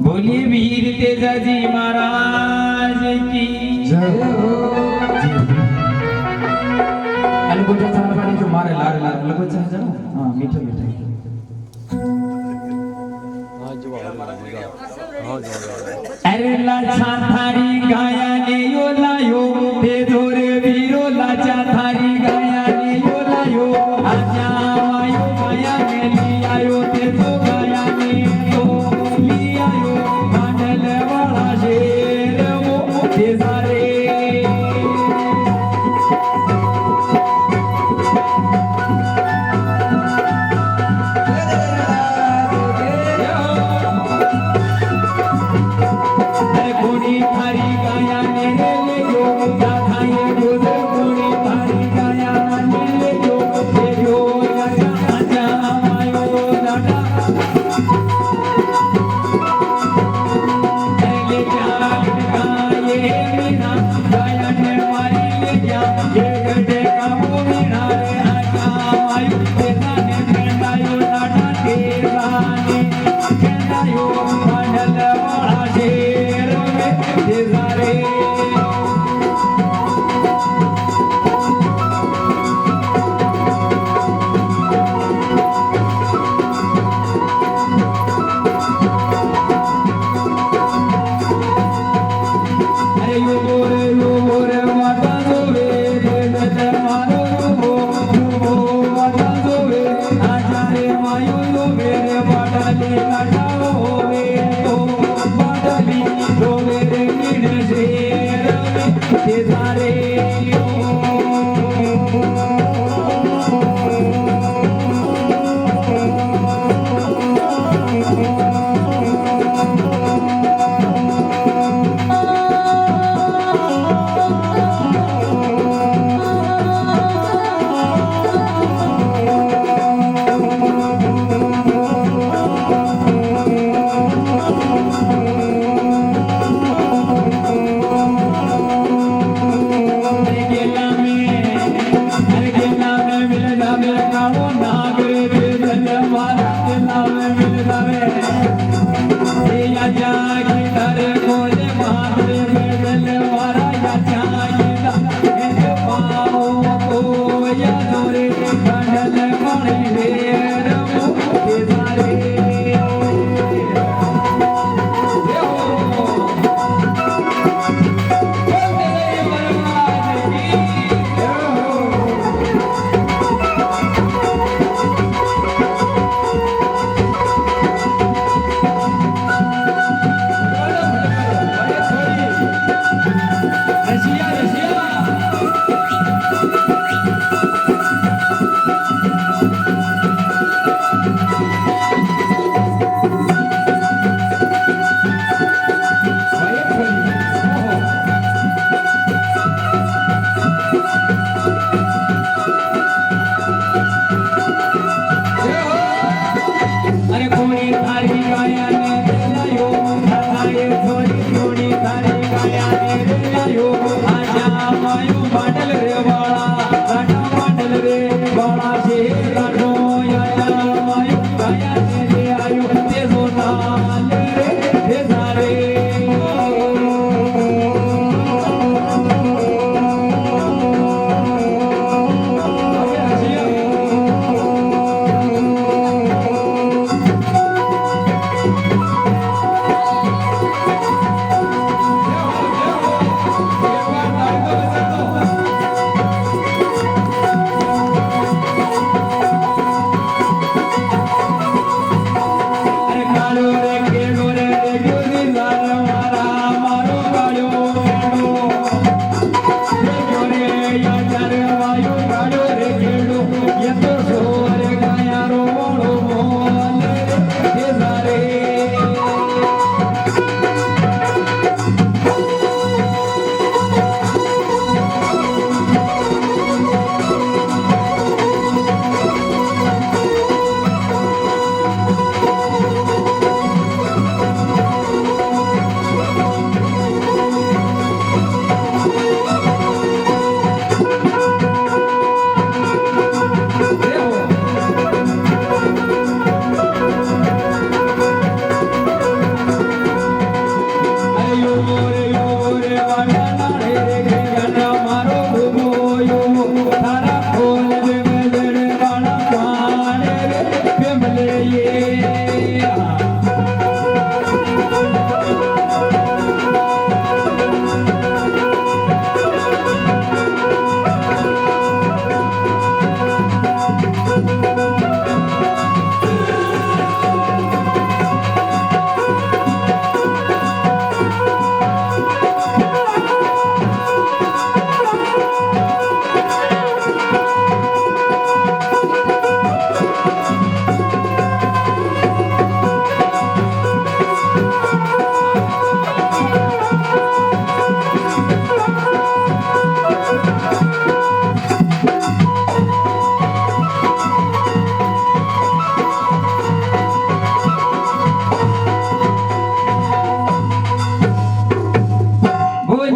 बोलिए वीर तेजाजी महाराज की जय हो अलगोजा चारवाड़ी जो मारे लारे लारे अलगोजा है जानो हां मीठा मीठा अरे लाचा थारी गाया ने यो लायो ते धोरे वीरो लाचा थारी गाया ने यो लायो आजा आयो गाया ने लियायो ते तो गाया ने तो लियायो मांडल वाला शेर वो ते सारे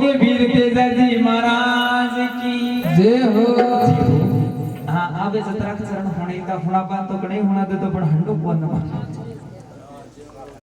बोले वीर तेजाजी महाराज की जय हो हाँ आवे सतरा चरण होने का होना बात तो नहीं होना दे तो पण हंडो कोण